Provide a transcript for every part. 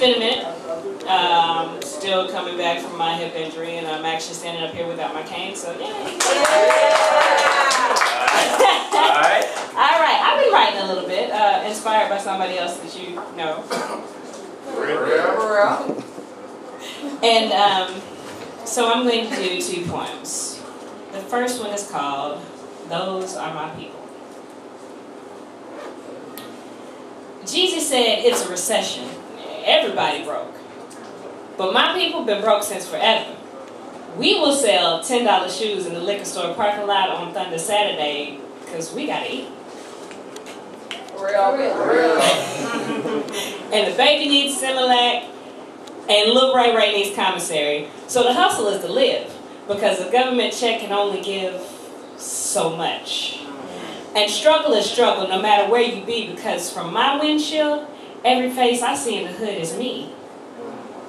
been a minute. Still coming back from my hip injury, and I'm actually standing up here without my cane, so yeah. Alright. Alright, I've been writing a little bit, inspired by somebody else that you know. And so I'm going to do 2 poems. The first one is called Those Are My People. Jesus said it's a recession. Everybody broke. But my people been broke since forever. We will sell $10 shoes in the liquor store parking lot on Thunder Saturday because we gotta eat. Real. And the baby needs Similac, and Lil Ray needs commissary. So the hustle is to live, because the government check can only give so much. And struggle is struggle no matter where you be, because from my windshield, every face I see in the hood is me.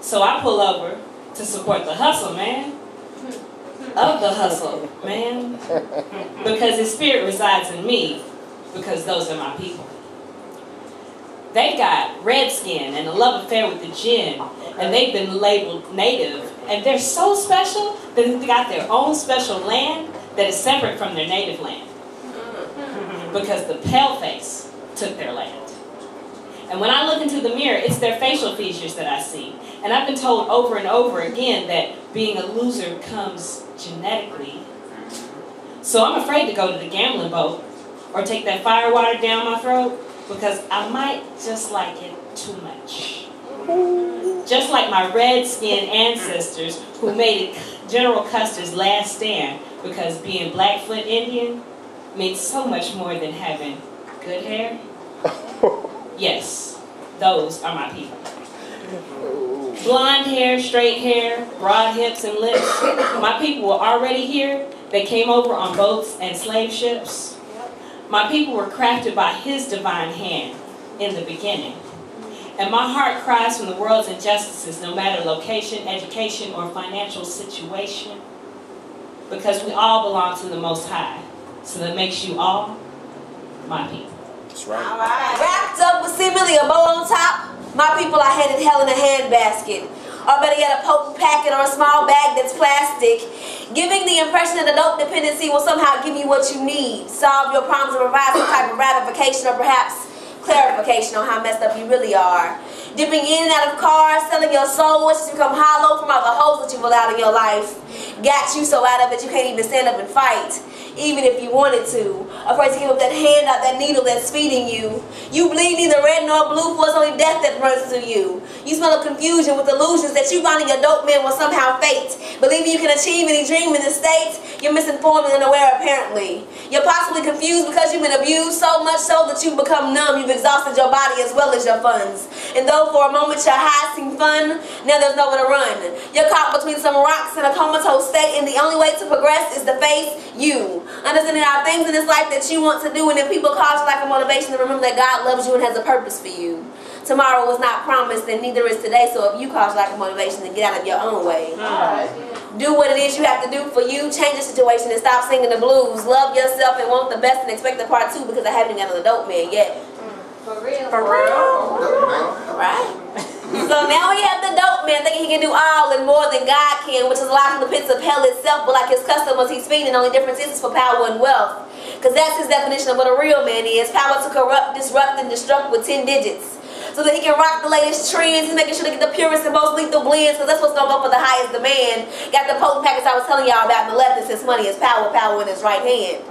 So I pull over to support the hustle, man. Of the hustle, man. Because his spirit resides in me, because those are my people. They've got red skin and a love affair with the gin, and they've been labeled native. And they're so special that they've got their own special land that is separate from their native land. Because the paleface took their land. And when I look into the mirror, it's their facial features that I see. And I've been told over and over again that being a loser comes genetically. So I'm afraid to go to the gambling boat or take that fire water down my throat, because I might just like it too much. Just like my red-skinned ancestors who made it General Custer's last stand, because being Blackfoot Indian means so much more than having good hair. Yes, those are my people. Blonde hair, straight hair, broad hips and lips. My people were already here. They came over on boats and slave ships. My people were crafted by His divine hand in the beginning. And my heart cries from the world's injustices, no matter location, education, or financial situation. Because we all belong to the Most High. So that makes you all my people. That's right. All right. Wrapped up with seemingly a bow on top, my people are headed hell in a handbasket. Or better yet, a potent packet or a small bag that's plastic, giving the impression that the dope dependency will somehow give you what you need, solve your problems, and provide some type of ratification or perhaps clarification on how messed up you really are. Dipping in and out of cars, selling your soul, which has become hollow from all the holes that you've allowed in your life. Got you so out of it you can't even stand up and fight, even if you wanted to. Afraid to give up that hand out, that needle that's feeding you. You bleed neither red nor blue, for it's only death that runs through you. You smell of confusion with illusions that you finding your dope man will somehow fate. Believing you can achieve any dream in this state, you're misinformed and unaware apparently. You're possibly confused because you've been abused so much so that you've become numb. You've exhausted your body as well as your funds. And though for a moment your highs seem fun, now there's nowhere to run. You're caught between some rocks in a comatose state, and the only way to progress is to face you. Understanding there are things in this life that you want to do, and if people cause you like a motivation, to remember that God loves you and has a purpose for you. Tomorrow was not promised, and neither is today, so if you cause you like a motivation, then get out of your own way. Do what it is you have to do for you. Change the situation and stop singing the blues. Love yourself and want the best and expect the part 2, because I haven't got another dope man yet. For real. For real. Right. So now we have the dope man thinking he can do all and more than God can, which is locked in the pits of hell itself, but like his customers he's feeding. Only difference is for power and wealth. Because that's his definition of what a real man is. Power to corrupt, disrupt, and destruct with 10 digits. So that he can rock the latest trends. He's making sure to get the purest and most lethal blends, because that's what's going to go for the highest demand. Got the potent packets I was telling y'all about in the left, that says money is power, power in his right hand.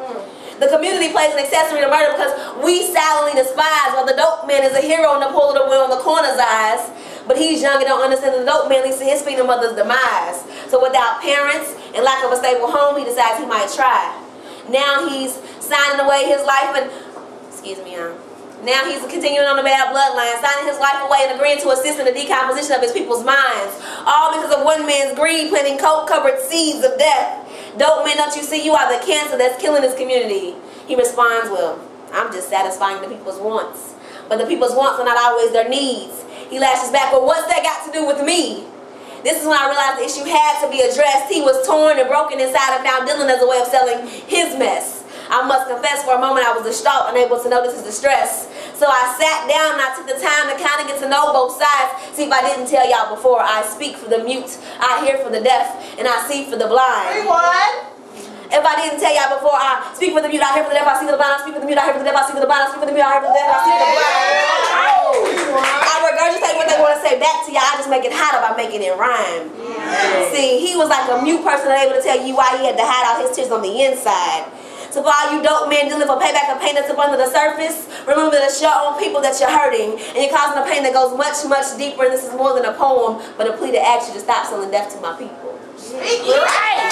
The community plays an accessory to murder because we silently despise, while the dope man is a hero in the pull of the wheel on the corner's eyes. But he's young and don't understand that the dope man leads to his feet and mother's demise. So without parents and lack of a stable home, he decides he might try. Now he's signing away his life and, excuse me, now he's continuing on the bad bloodline, signing his life away and agreeing to assist in the decomposition of his people's minds. All because of one man's greed, planting coke-covered seeds of death. Dope man, don't you see, you are the cancer that's killing his community. He responds, well, I'm just satisfying the people's wants. But the people's wants are not always their needs. He lashes back, well, what's that got to do with me? This is when I realized the issue had to be addressed. He was torn and broken inside and found Dylan as a way of selling his mess. I must confess, for a moment I was distraught, unable to notice his distress. So I sat down and I took the time to kind of get to know both sides. See, if I didn't tell y'all before, I speak for the mute, I hear for the deaf, and I see for the blind. What? If I didn't tell y'all before, I speak for the mute, I hear for the deaf, I see for the blind, I speak for the mute, I hear for the deaf, I see for the blind, I speak for the mute, I hear for the deaf, I see for the blind. I regurgitate what they want to say back to y'all, I just make it hotter by making it rhyme. See, he was like a mute person able to tell you why he had to hide out his tears on the inside. So for all you dope men dealing for payback and pain that's up under the surface, remember that it's your own people that you're hurting, and you're causing a pain that goes much, much deeper, and this is more than a poem, but a plea to ask you to stop selling death to my people. Right.